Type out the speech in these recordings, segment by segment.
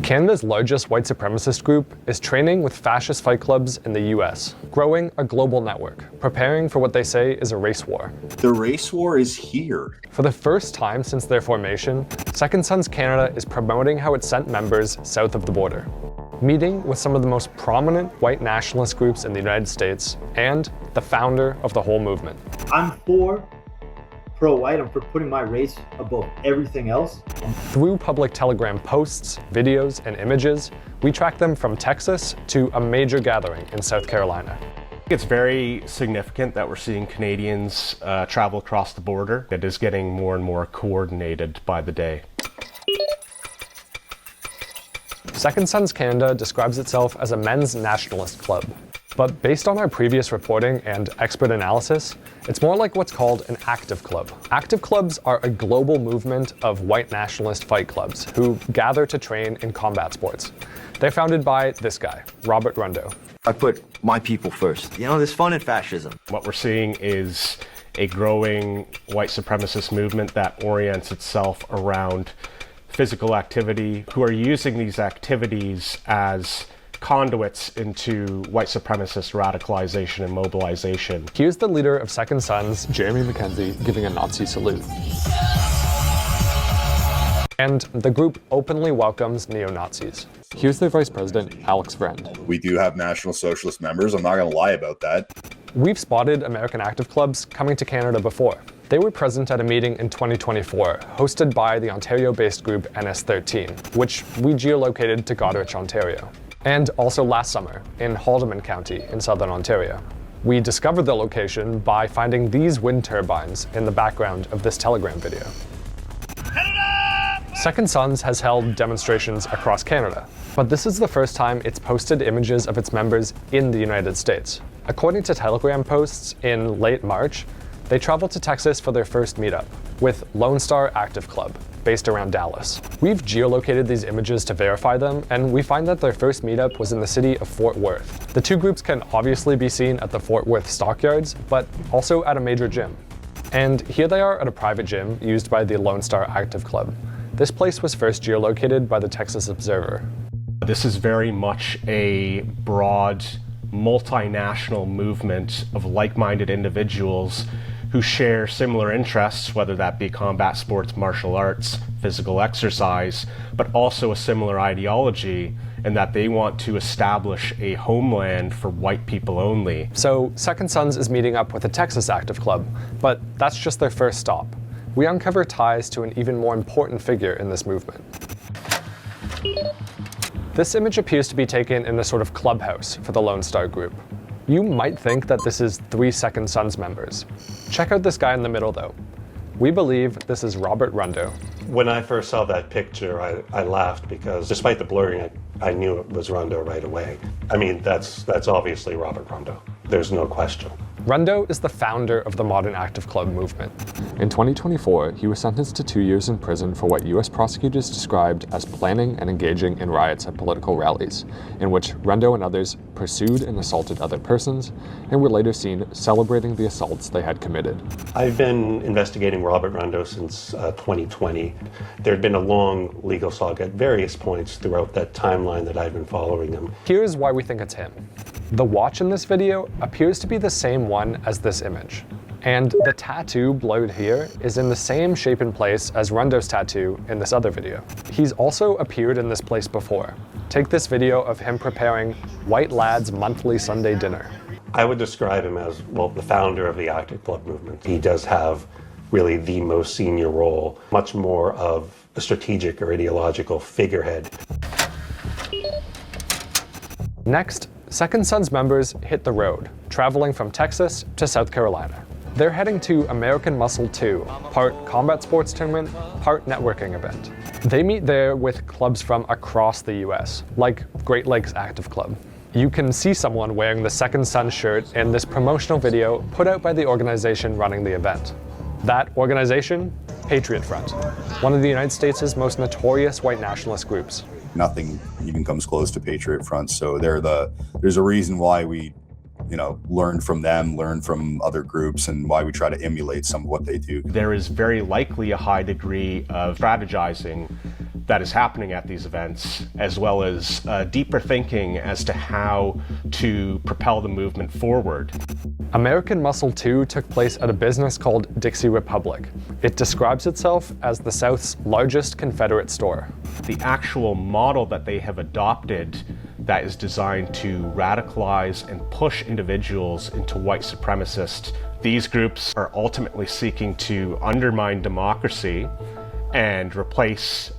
Canada's largest white supremacist group is training with fascist fight clubs in the US, growing a global network, preparing for what they say is a race war. The race war is here. For the first time since their formation, Second Sons Canada is promoting how it sent members south of the border, meeting with some of the most prominent white nationalist groups in the United States and the founder of the whole movement. I'm for pro-white. I'm for putting my race above everything else. Through public Telegram posts, videos, and images, we track them from Texas to a major gathering in South Carolina. It's very significant that we're seeing Canadians travel across the border. It is getting more and more coordinated by the day. Second Sons Canada describes itself as a men's nationalist club. But based on our previous reporting and expert analysis, it's more like what's called an active club. Active clubs are a global movement of white nationalist fight clubs who gather to train in combat sports. They're founded by this guy, Robert Rundo. I put my people first. You know, there's fun in fascism. What we're seeing is a growing white supremacist movement that orients itself around physical activity, who are using these activities as conduits into white supremacist radicalization and mobilization. Here's the leader of Second Sons, Jeremy Mackenzie, giving a Nazi salute. And the group openly welcomes neo-Nazis. Here's their vice president, Alex Friend. We do have National Socialist members. I'm not going to lie about that. We've spotted American active clubs coming to Canada before. They were present at a meeting in 2024, hosted by the Ontario-based group NS13, which we geolocated to Goderich, Ontario. And also last summer in Haldimand County in southern Ontario. We discovered the location by finding these wind turbines in the background of this Telegram video. Second Sons has held demonstrations across Canada, but this is the first time it's posted images of its members in the United States. According to Telegram posts in late March, they traveled to Texas for their first meetup with Lone Star Active Club, based around Dallas. We've geolocated these images to verify them, and we find that their first meetup was in the city of Fort Worth. The two groups can obviously be seen at the Fort Worth stockyards, but also at a major gym. And here they are at a private gym used by the Lone Star Active Club. This place was first geolocated by the Texas Observer. This is very much a broad, multinational movement of like-minded individuals who share similar interests, whether that be combat sports, martial arts, physical exercise, but also a similar ideology in that they want to establish a homeland for white people only. So Second Sons is meeting up with a Texas Active Club, but that's just their first stop. We uncover ties to an even more important figure in this movement. This image appears to be taken in a sort of clubhouse for the Lone Star group. You might think that this is 3 Second Sons members. Check out this guy in the middle though. We believe this is Robert Rundo. When I first saw that picture, I laughed because despite the blurring, I knew it was Rundo right away. I mean, that's obviously Robert Rundo. There's no question. Rundo is the founder of the modern active club movement. In 2024, he was sentenced to 2 years in prison for what U.S. prosecutors described as planning and engaging in riots at political rallies, in which Rundo and others pursued and assaulted other persons, and were later seen celebrating the assaults they had committed. I've been investigating Robert Rundo since 2020. There had been a long legal saga at various points throughout that timeline that I've been following him. Here's why we think it's him. The watch in this video appears to be the same one as this image. And the tattoo blurred here is in the same shape and place as Rundo's tattoo in this other video. He's also appeared in this place before. Take this video of him preparing White Lad's monthly Sunday dinner. I would describe him as, well, the founder of the active club movement. He does have really the most senior role, much more of a strategic or ideological figurehead. Next, Second Sons members hit the road, traveling from Texas to South Carolina. They're heading to American Muscle 2, part combat sports tournament, part networking event. They meet there with clubs from across the US, like Great Lakes Active Club. You can see someone wearing the Second Sons shirt in this promotional video put out by the organization running the event. That organization? Patriot Front, one of the United States' most notorious white nationalist groups. Nothing even comes close to Patriot Front, so there's a reason why we learn from them, learn from other groups, and why we try to emulate some of what they do. There is very likely a high degree of strategizing that is happening at these events, as well as deeper thinking as to how to propel the movement forward. American Muscle 2 took place at a business called Dixie Republic. It describes itself as the South's largest Confederate store. The actual model that they have adopted that is designed to radicalize and push individuals into white supremacist. These groups are ultimately seeking to undermine democracy and replace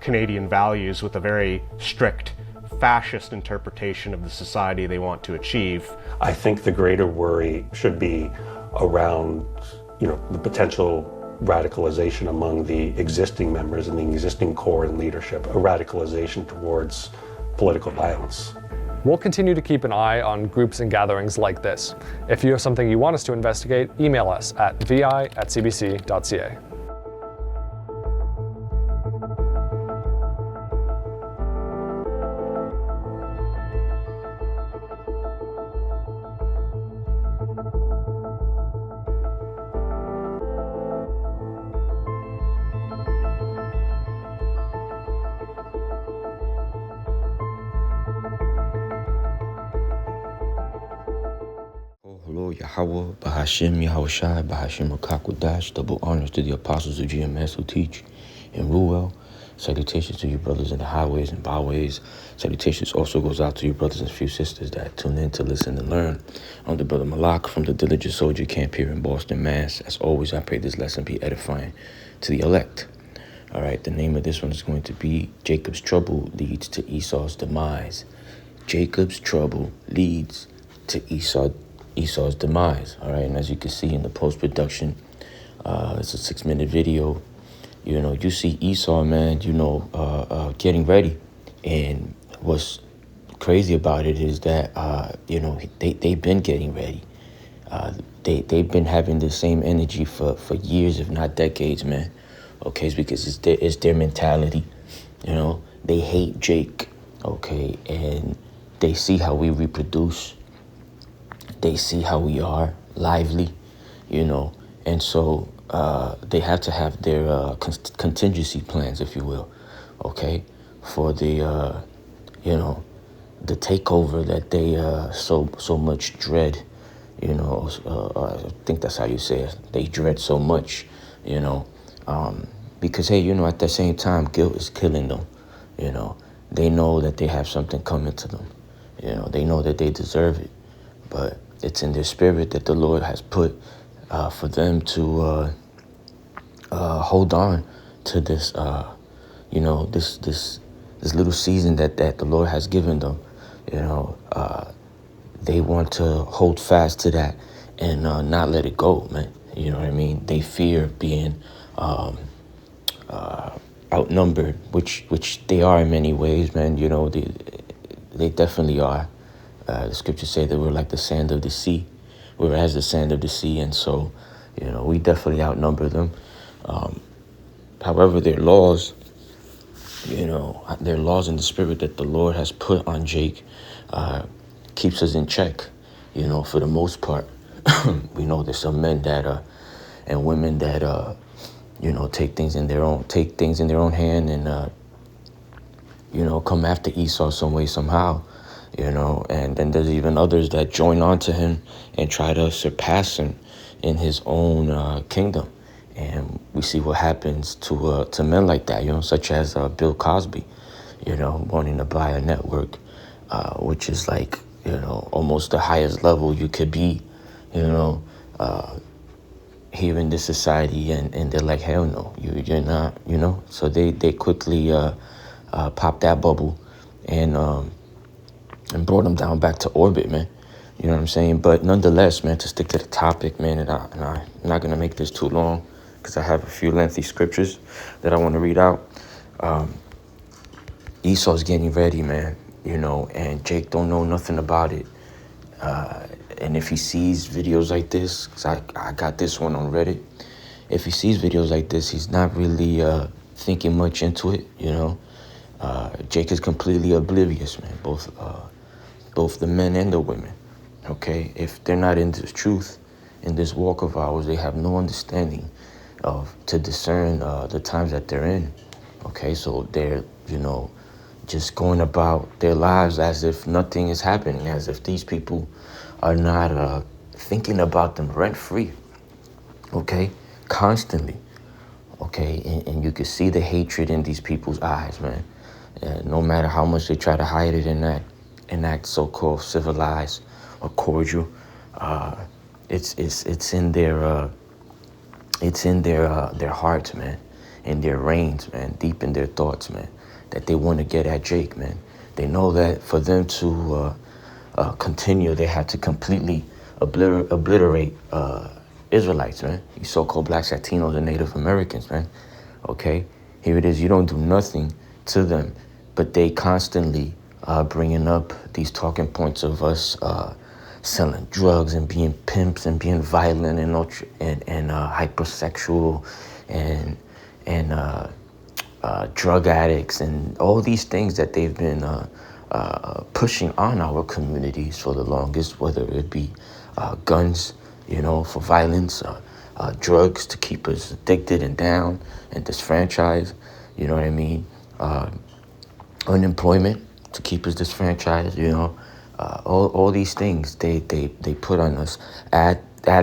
Canadian values with a very strict fascist interpretation of the society they want to achieve. I think the greater worry should be around, the potential radicalization among the existing members and the existing core and leadership, a radicalization towards political violence. We'll continue to keep an eye on groups and gatherings like this. If you have something you want us to investigate, email us at vi@cbc.ca. Hello, Yahweh, Bahashim, Yahushai, Bahashim, Akakwadash, double honors to the apostles of GMS who teach in Ruel. Salutations to you brothers in the highways and byways. Salutations also goes out to you brothers and few sisters that tune in to listen and learn. I'm the brother Malak from the Diligent Soldier Camp here in Boston, Mass. As always, I pray this lesson be edifying to the elect. All right, the name of this one is going to be Jacob's Trouble Leads to Esau's Demise. Jacob's Trouble Leads to Esau's demise. All right, and as you can see in the post-production, it's a 6-minute video. You see Esau, man, getting ready. And what's crazy about it is that, they've been getting ready. They've been having the same energy for years, if not decades, man. Okay, it's because it's their mentality. They hate Jake, okay, and they see how we reproduce. They see how we are, lively, and so they have to have their contingency plans, if you will, okay, for the, the takeover that they so much dread, I think that's how you say it. They dread so much, because, hey, at the same time, guilt is killing them, They know that they have something coming to them, They know that they deserve it, but it's in their spirit that the Lord has put for them to hold on to this, this little season that the Lord has given them. They want to hold fast to that and not let it go, man. You know what I mean? They fear being outnumbered, which they are in many ways, man. They definitely are. The scriptures say that we're like the sand of the sea. We're as the sand of the sea. And so, we definitely outnumber them. However, their laws in the spirit that the Lord has put on Jake keeps us in check, for the most part. We know there's some men that and women that take things in their own hand and come after Esau some way, somehow. And then there's even others that join on to him and try to surpass him in his own kingdom. And we see what happens to men like that, such as Bill Cosby, wanting to buy a network, which is like, almost the highest level you could be, here in this society. And they're like, hell no, you're not, So they quickly popped that bubble and brought them down back to orbit, man. You know what I'm saying? But nonetheless, man, to stick to the topic, man, and I'm not going to make this too long because I have a few lengthy scriptures that I want to read out. Esau's getting ready, man, and Jake don't know nothing about it. And if he sees videos like this, because I got this one on Reddit, if he sees videos like this, he's not really thinking much into it, Jake is completely oblivious, man, both the men and the women, okay? If they're not in this truth, in this walk of ours, they have no understanding to discern the times that they're in. Okay, so they're, just going about their lives as if nothing is happening, as if these people are not thinking about them rent free. Okay, constantly. Okay, and you can see the hatred in these people's eyes, man. No matter how much they try to hide it in that so-called civilized or cordial, it's in their hearts, man, in their reins, man, deep in their thoughts, man, that they want to get at Jake, man. They know that for them to continue, they have to completely obliterate Israelites, man. These so-called blacks, Latinos, and Native Americans, man. Okay, here it is. You don't do nothing to them, but they constantly bringing up these talking points of us selling drugs and being pimps and being violent and hypersexual and drug addicts and all these things that they've been pushing on our communities for the longest, whether it be guns, for violence, drugs to keep us addicted and down and disfranchised, you know what I mean? Unemployment to keep us disfranchised, all these things they put on us. Add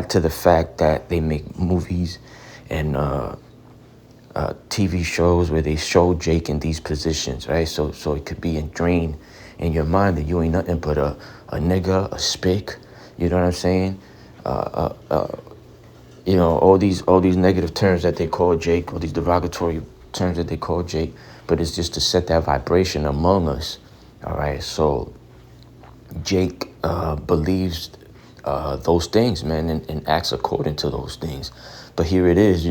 to the fact that they make movies and TV shows where they show Jake in these positions, right? So it could be ingrained in your mind that you ain't nothing but a nigga, a spick, you know what I'm saying? All these negative terms that they call Jake, all these derogatory terms that they call Jake, but it's just to set that vibration among us. All right, so Jake believes those things, man, and acts according to those things. But here it is,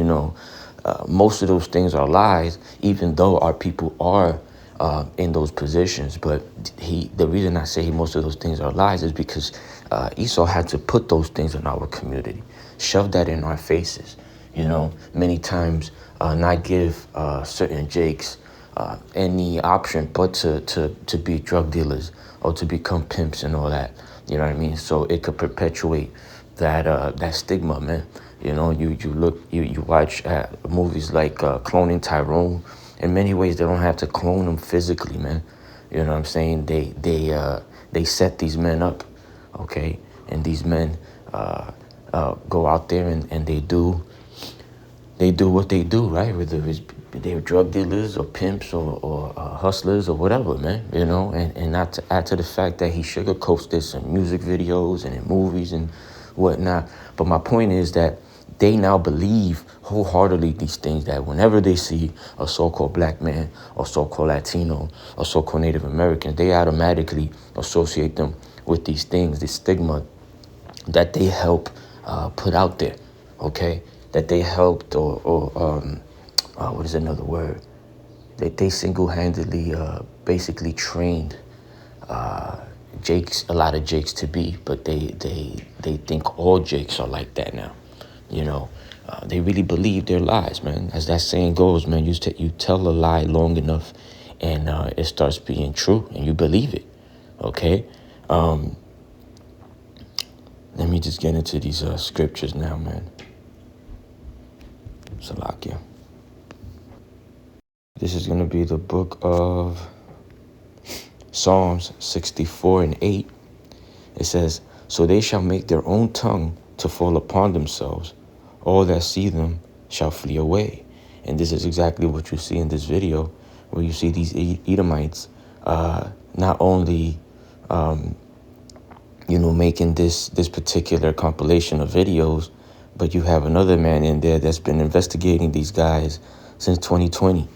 most of those things are lies, even though our people are in those positions. But the reason I say most of those things are lies is because Esau had to put those things in our community, shove that in our faces, many times not give certain Jakes any option but to be drug dealers or to become pimps and all that. You know what I mean? So it could perpetuate that stigma, man. You watch movies like Cloning Tyrone. In many ways, they don't have to clone them physically, man. You know what I'm saying? They set these men up, okay? And these men go out there and they do what they do, right? Whether they're drug dealers or pimps or hustlers or whatever, man, and not to add to the fact that he sugarcoats this in music videos and in movies and whatnot. But my point is that they now believe wholeheartedly these things, that whenever they see a so-called black man or so-called Latino or so-called Native American, they automatically associate them with these things, this stigma that they help put out there, okay? That they helped or what is another word? That they single-handedly basically trained a lot of Jakes to be, but they think all Jakes are like that now. They really believe their lies, man. As that saying goes, man, you tell a lie long enough and it starts being true and you believe it, okay? Let me just get into these scriptures now, man. Salakia. This is going to be the book of Psalms 64 and 8. It says, "So they shall make their own tongue to fall upon themselves. All that see them shall flee away." And this is exactly what you see in this video, where you see these Edomites not only, making this particular compilation of videos, but you have another man in there that's been investigating these guys since 2020,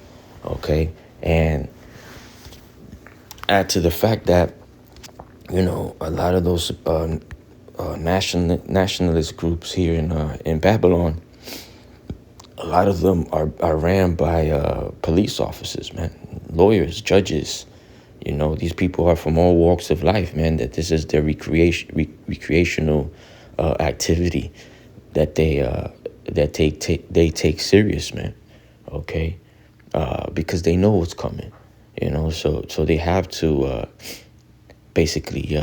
okay? And add to the fact that, a lot of those nationalist groups here in Babylon, a lot of them are ran by police officers, man, lawyers, judges. These people are from all walks of life, man, that this is their recreational activity that they take serious, man, okay? Because they know what's coming, so they have to basically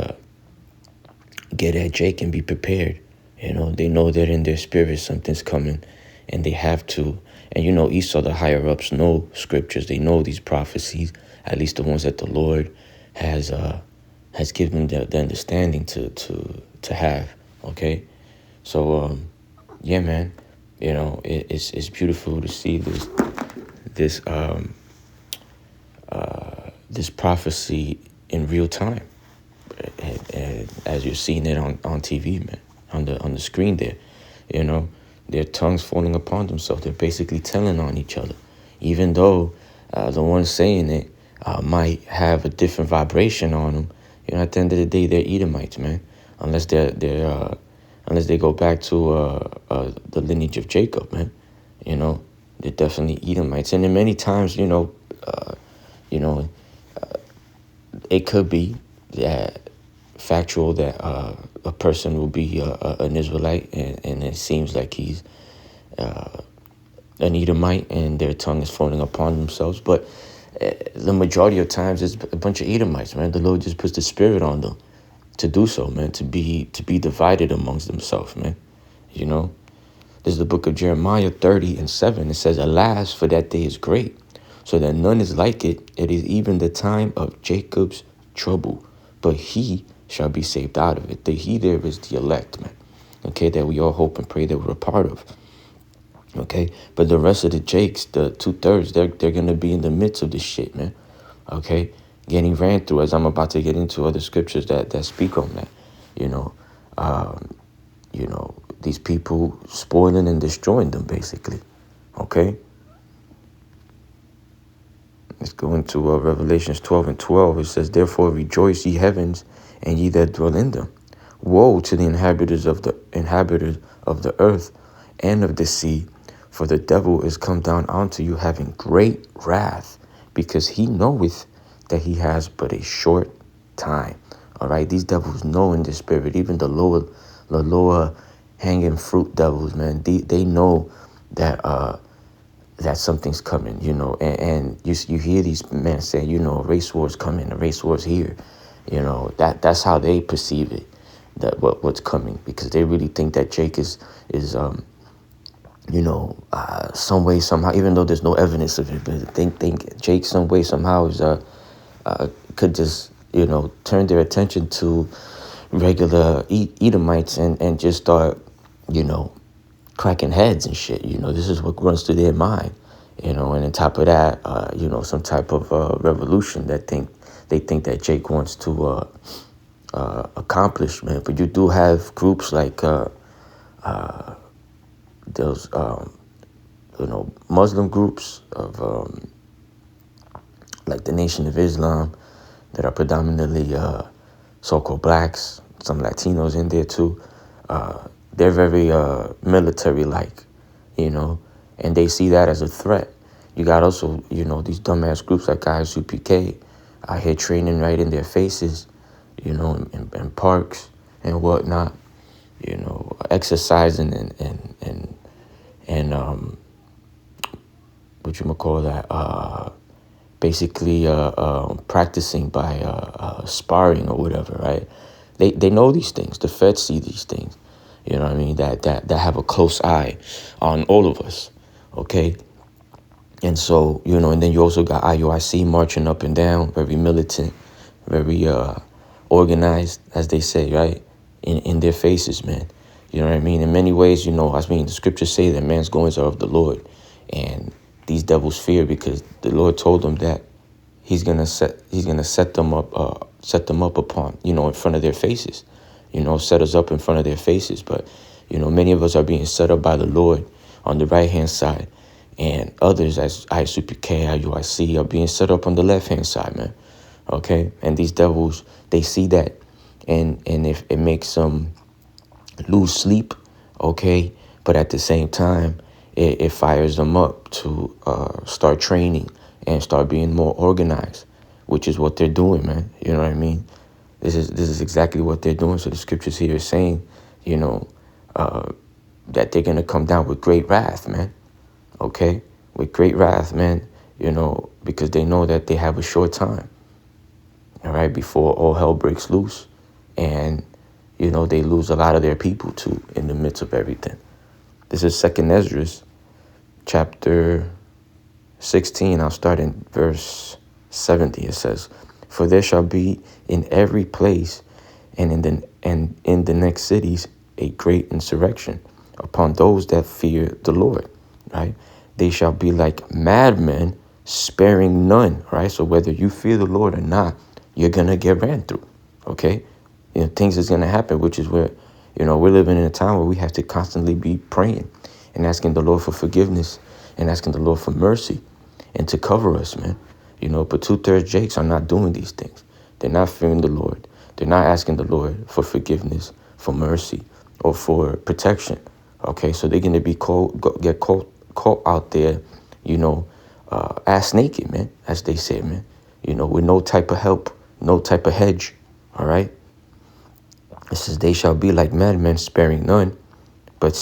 get at Jake and be prepared. They know that in their spirit something's coming, and they have to And you know, Esau, the higher ups, know scriptures. They know these prophecies, at least the ones that the Lord has given them the understanding to have. Okay, so yeah, man, you know, it's beautiful to see this this prophecy in real time, and as you're seeing it on TV, man, on the screen there, you know, their tongues falling upon themselves. They're basically telling on each other, even though the one saying it might have a different vibration on them. You know, at the end of the day, they're Edomites, man. Unless unless they go back to the lineage of Jacob, man. You know, they're definitely Edomites. And then many times, you know, it could be that factual that a person will be an Israelite, and it seems like he's an Edomite, and their tongue is falling upon themselves. But the majority of times, it's a bunch of Edomites, man. The Lord just puts the spirit on them to do so, man. To be divided amongst themselves, man. You know, there's the book of Jeremiah 30:7. It says, "Alas, for that day is great, so that none is like it. It is even the time of Jacob's trouble, but he shall be saved out of it." The he there is the elect, man. Okay, that we all hope and pray that we're a part of. Okay, but the rest of the Jakes, the 2/3, they're gonna be in the midst of this shit, man. Okay, getting ran through, as I'm about to get into other scriptures that speak on that. You know, these people spoiling and destroying them, basically. Okay. Let's go into Revelations 12:12. It says, "Therefore rejoice, ye heavens, and ye that dwell in them. Woe to the inhabitants of the earth and of the sea, for the devil is come down unto you, having great wrath, because he knoweth that he has but a short time." All right, these devils know in the spirit, even the lower hanging fruit devils, man. They know that that something's coming, you know, and you hear these men say, you know, a race war is coming, a race war is here, you know, that's how they perceive it, that what's coming, because they really think that Jake is you know, some way, somehow, even though there's no evidence of it, but think Jake some way, somehow is could just, you know, turn their attention to regular Edomites and just start, you know, cracking heads and shit. You know, this is what runs through their mind, you know, and on top of that, you know, some type of revolution that they think that Jake wants to accomplish, man. But you do have groups like those, you know, Muslim groups of like the Nation of Islam that are predominantly so-called blacks, some Latinos in there too. They're very military-like, you know, and they see that as a threat. You got also, you know, these dumbass groups like ISUPK out here training right in their faces, you know, in parks and whatnot, you know, exercising and what you call that, basically practicing by sparring or whatever, right? They know these things. The feds see these things. You know what I mean? That have a close eye on all of us, okay? And so, you know, and then you also got IUIC marching up and down, very militant, very organized, as they say, right? In their faces, man. You know what I mean? In many ways, you know, I mean, the scriptures say that man's goings are of the Lord. And these devils fear because the Lord told them that he's gonna set them up upon, you know, in front of their faces. You know, set us up in front of their faces. But, you know, many of us are being set up by the Lord on the right-hand side. And others, as ISUPK, IUIC, are being set up on the left-hand side, man. Okay? And these devils, they see that. And if it makes them lose sleep, okay? But at the same time, it fires them up to start training and start being more organized, which is what they're doing, man. You know what I mean? This is exactly what they're doing. So the scriptures here is saying, you know, that they're going to come down with great wrath, man. Okay? With great wrath, man, you know, because they know that they have a short time, all right, before all hell breaks loose. And, you know, they lose a lot of their people, too, in the midst of everything. This is 2nd Esdras, chapter 16, I'll start in verse 70. It says, "For there shall be in every place and in the next cities a great insurrection upon those that fear the Lord," right? "They shall be like madmen, sparing none," right? So whether you fear the Lord or not, you're going to get ran through, okay? Things is going to happen, which is where, we're living in a time where we have to constantly be praying and asking the Lord for forgiveness and asking the Lord for mercy and to cover us, man. But 2/3 Jakes are not doing these things. They're not fearing the Lord. They're not asking the Lord for forgiveness, for mercy, or for protection. Okay, so they're going to be get caught out there, ass naked, man, as they say, man. With no type of help, no type of hedge. All right. It says, "They shall be like madmen, sparing none, but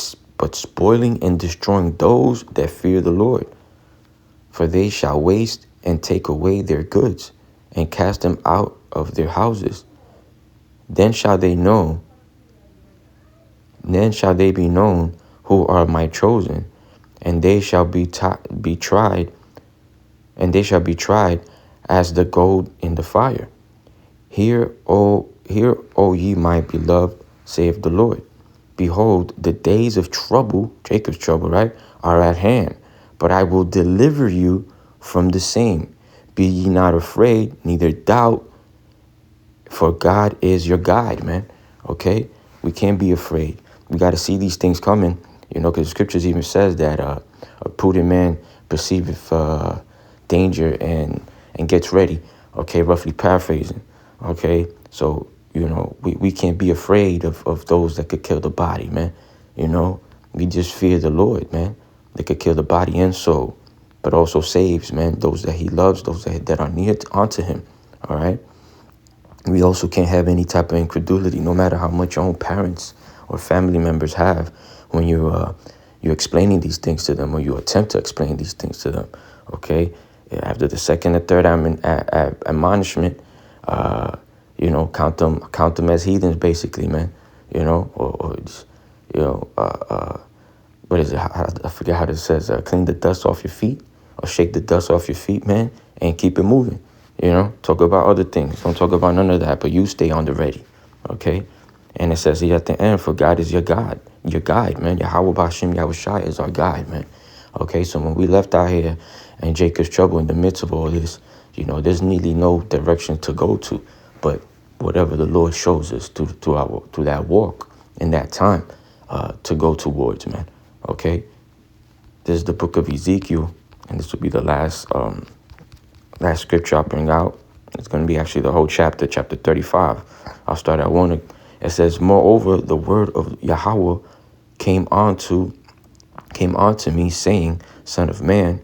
spoiling and destroying those that fear the Lord. For they shall waste and take away their goods and cast them out of their houses. Then shall they be known who are my chosen, and they shall be tried as the gold in the fire. Hear, O ye my beloved, saith the Lord. Behold, the days of trouble," Jacob's trouble, right, "are at hand, but I will deliver you from the same. Be ye not afraid, neither doubt, for God is your guide," man. Okay? We can't be afraid. We got to see these things coming, because the scriptures even says that a prudent man perceiveth danger and gets ready. Okay, roughly paraphrasing. Okay, so, we can't be afraid of those that could kill the body, man. We just fear the Lord, man. They could kill the body and soul, but also saves, man, those that he loves, those that are near unto him. All right. We also can't have any type of incredulity, no matter how much your own parents or family members have, when you're explaining these things to them, or you attempt to explain these things to them. Okay. After the second or third admonishment, count them as heathens, basically, man. What is it? I forget how it says. Clean the dust off your feet, or shake the dust off your feet, man, and keep it moving. Talk about other things. Don't talk about none of that, but you stay on the ready, okay? And it says here at the end, for God is your God, your guide, man. Yahweh B'Hashem Yahushua is our guide, man. Okay, so when we left out here and Jacob's trouble in the midst of all this, there's nearly no direction to go to, but whatever the Lord shows us through that walk in that time to go towards, man. Okay, this is the book of Ezekiel, and this will be the last scripture I'll bring out. It's going to be actually the whole chapter 35. I'll start at 1. It says, "Moreover, the word of Yahweh came unto me, saying, Son of man,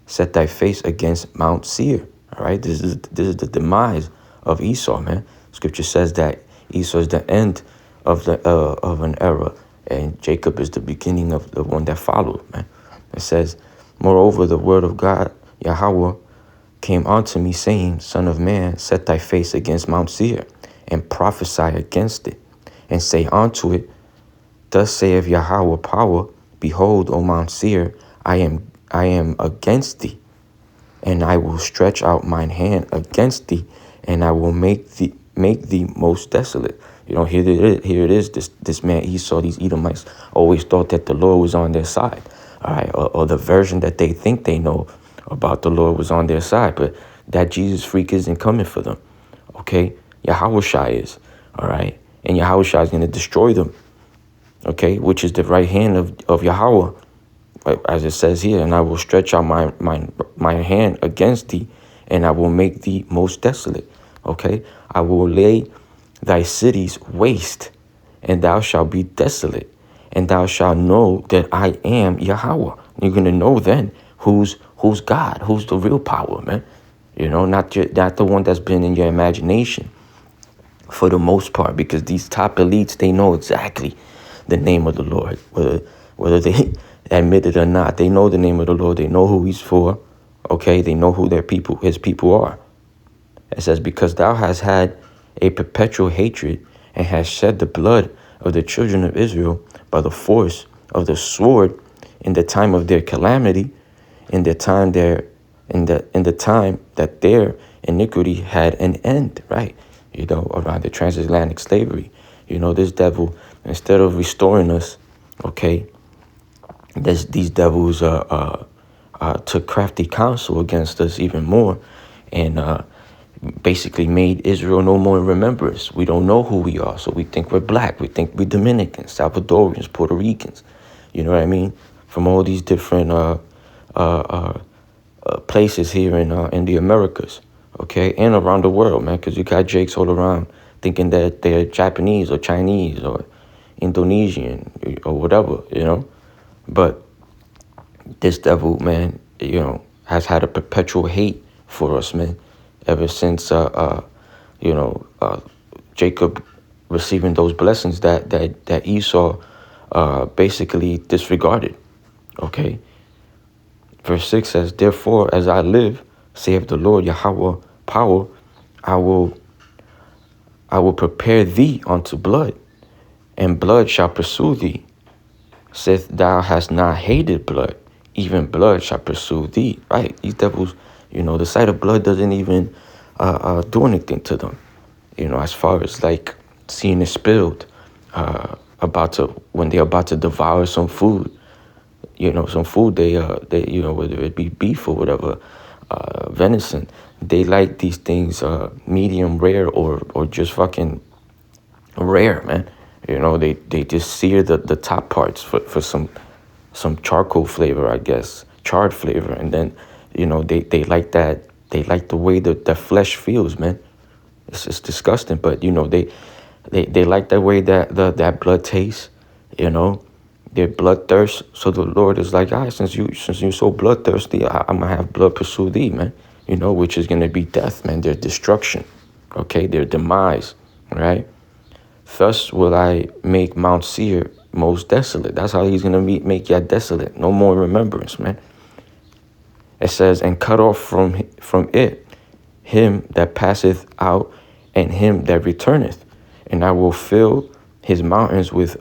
set thy face against Mount Seir." All right, this is the demise of Esau, man. Scripture says that Esau is the end of an era, and Jacob is the beginning of the one that followed, man. It says, "Moreover, the word of God, Yahweh, came unto me, saying, Son of man, set thy face against Mount Seir, and prophesy against it, and say unto it, Thus saith Yahweh power, Behold, O Mount Seir, I am against thee, and I will stretch out mine hand against thee, and I will make thee most desolate." Here it is. This man Esau, these Edomites, always thought that the Lord was on their side, all right, or the version that they think they know about the Lord was on their side, but that Jesus freak isn't coming for them. Okay, Yahushua is, all right, and Yahushua is going to destroy them. Okay, which is the right hand of Yahweh, as it says here, "And I will stretch out my hand against thee, and I will make thee most desolate." Okay, "I will lay thy cities waste, and thou shalt be desolate, and thou shalt know that I am Yahweh." You're gonna know then who's God, who's the real power, man. Not the one that's been in your imagination for the most part, because these top elites, they know exactly the name of the Lord, whether they admit it or not. They know the name of the Lord. They know who he's for. Okay, they know who his people are. It says, "Because thou hast had a perpetual hatred, and hast shed the blood of the children of Israel by the force of the sword, in the time of their calamity, in the time that their iniquity had an end, right? Around the transatlantic slavery. This devil, instead of restoring us, okay, these devils took crafty counsel against us even more, and basically made Israel no more in remembrance. We don't know who we are, so we think we're black, we think we're Dominicans, Salvadorians, Puerto Ricans, you know what I mean? From all these different places here in the Americas, okay, and around the world, man, because you got Jakes all around thinking that they're Japanese or Chinese or Indonesian or whatever, But this devil, man, has had a perpetual hate for us, man, ever since, Jacob receiving those blessings that Esau basically disregarded, okay? Verse 6 says, therefore, as I live, saith the Lord Yahweh, power, I will prepare thee unto blood, and blood shall pursue thee. Saith thou hast not hated blood, even blood shall pursue thee. Right? These devils, the sight of blood doesn't even do anything to them. As far as like seeing it spilled, when they're about to devour some food. Some food they whether it be beef or whatever, venison, they like these things medium rare or just fucking rare, man. They just sear the top parts for some charcoal flavor, I guess, charred flavor, and then they like that. They like the way the flesh feels, man. It's disgusting, but they like the way that blood tastes, Their bloodthirst. So the Lord is like, all right, since you're so bloodthirsty, I'm gonna have blood pursue thee, man. Which is gonna be death, man. Their destruction, okay, their demise, right? Thus will I make Mount Seir most desolate. That's how he's gonna make you desolate. No more remembrance, man. It says, and cut off from it him that passeth out and him that returneth, and I will fill his mountains with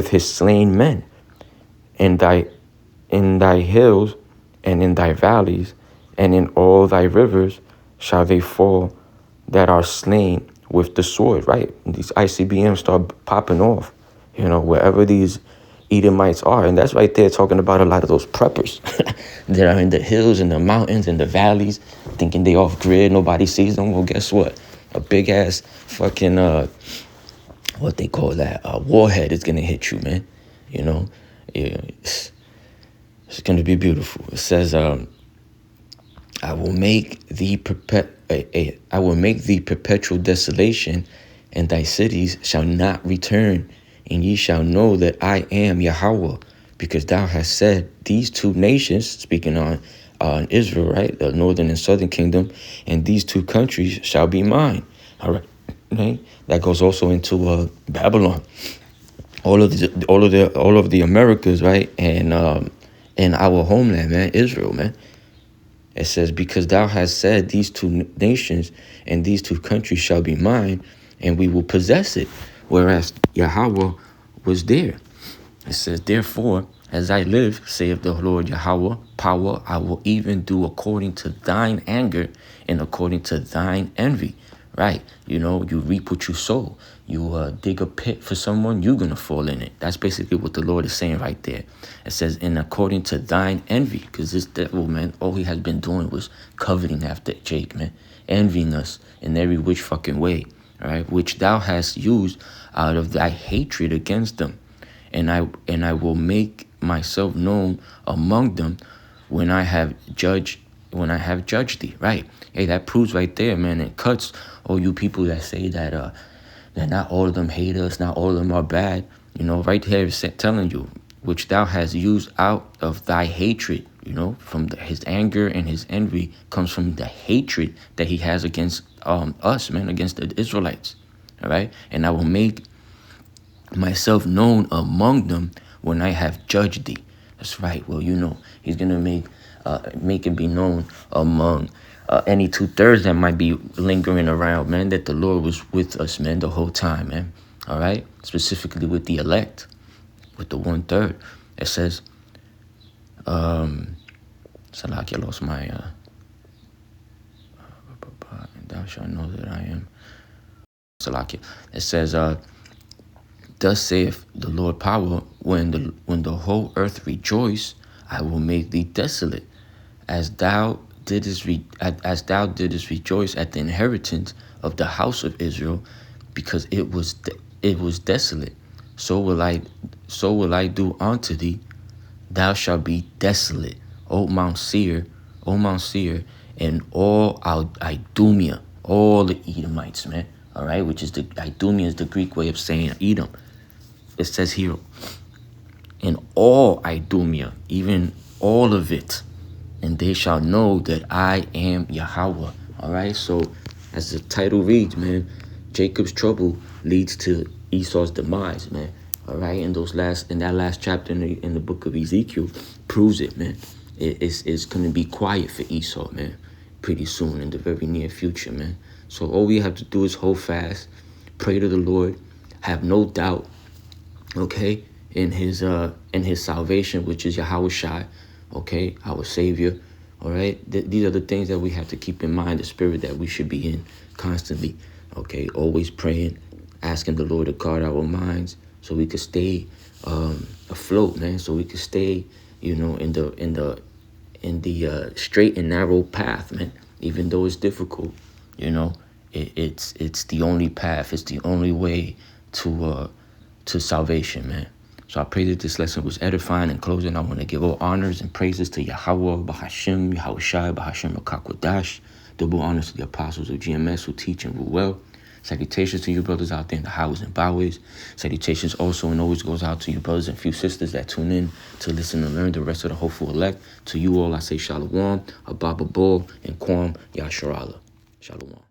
his slain men, in thy hills and in thy valleys and in all thy rivers shall they fall that are slain with the sword, right? And these ICBMs start popping off, wherever these Edomites are. And that's right there talking about a lot of those preppers that are in the hills and the mountains and the valleys, thinking they off grid, nobody sees them. Well, guess what? A big ass fucking what they call that, warhead is gonna hit you, man. It's gonna be beautiful. It says, I will make thee perpetual desolation, and thy cities shall not return, and ye shall know that I am Yahweh, because thou hast said, these two nations, speaking on Israel, right, the northern and southern kingdom, and these two countries shall be mine. All right. Right? That goes also into Babylon, all of the Americas, right, and our homeland, man, Israel, man. It says, because thou hast said, these two nations and these two countries shall be mine, and we will possess it, whereas Yahweh was there. It says, therefore, as I live, saith the Lord Yahweh, power, I will even do according to thine anger and according to thine envy. Right, you reap what you sow. You dig a pit for someone, you're gonna fall in it. That's basically what the Lord is saying right there. It says, and according to thine envy, because this devil, man, all he has been doing was coveting after Jake, man, envying us in every which fucking way, right? Which thou hast used out of thy hatred against them, and I will make myself known among them when I have judged thee, right? Hey, that proves right there, man. It cuts all you people that say that not all of them hate us, not all of them are bad. Right here it's telling you, which thou hast used out of thy hatred, from his anger and his envy comes from the hatred that he has against us, man, against the Israelites, all right? And I will make myself known among them when I have judged thee. That's right. Well, he's going to make it be known among any 2/3 that might be lingering around, man, that the Lord was with us, man, the whole time, man. All right? Specifically with the elect, with the 1/3. It says, Salaki, I lost my, and thou shalt know that I am. Salaki. It says, thus saith the Lord power, when the whole earth rejoice, I will make thee desolate, as thou didst rejoice at the inheritance of the house of Israel, because it was desolate. So will I do unto thee. Thou shalt be desolate, O Mount Seir, and all Idumea, all the Edomites, man. All right, which is Idumea is the Greek way of saying Edom. It says here, and all Idumea, even all of it, and they shall know that I am Yahweh. All right, so as the title reads, man, Jacob's trouble leads to Esau's demise, man. All right, in that last chapter in the book of Ezekiel proves it, man. It's going to be quiet for Esau, man, pretty soon in the very near future, man. So all we have to do is hold fast, pray to the Lord, have no doubt, okay, in his salvation, which is Yahweh Shai, okay, our Savior. All right, these are the things that we have to keep in mind, the spirit that we should be in constantly, okay, always praying, asking the Lord to guard our minds, so we could stay afloat, man. So we could stay, in the straight and narrow path, man. Even though it's difficult, it's the only path. It's the only way to salvation, man. So I pray that this lesson was edifying. In closing, I want to give all honors and praises to Yahweh, Bahashem, Yahweh Shai, Bahashem Akakwadash. Double honors to the apostles of GMS who teach and rule well. Salutations to you brothers out there in the highways and byways. Salutations also and always goes out to you brothers and few sisters that tune in to listen and learn the rest of the hopeful elect. To you all, I say Shalom, Ababa Bol, and Kwam Yasharala. Shalom.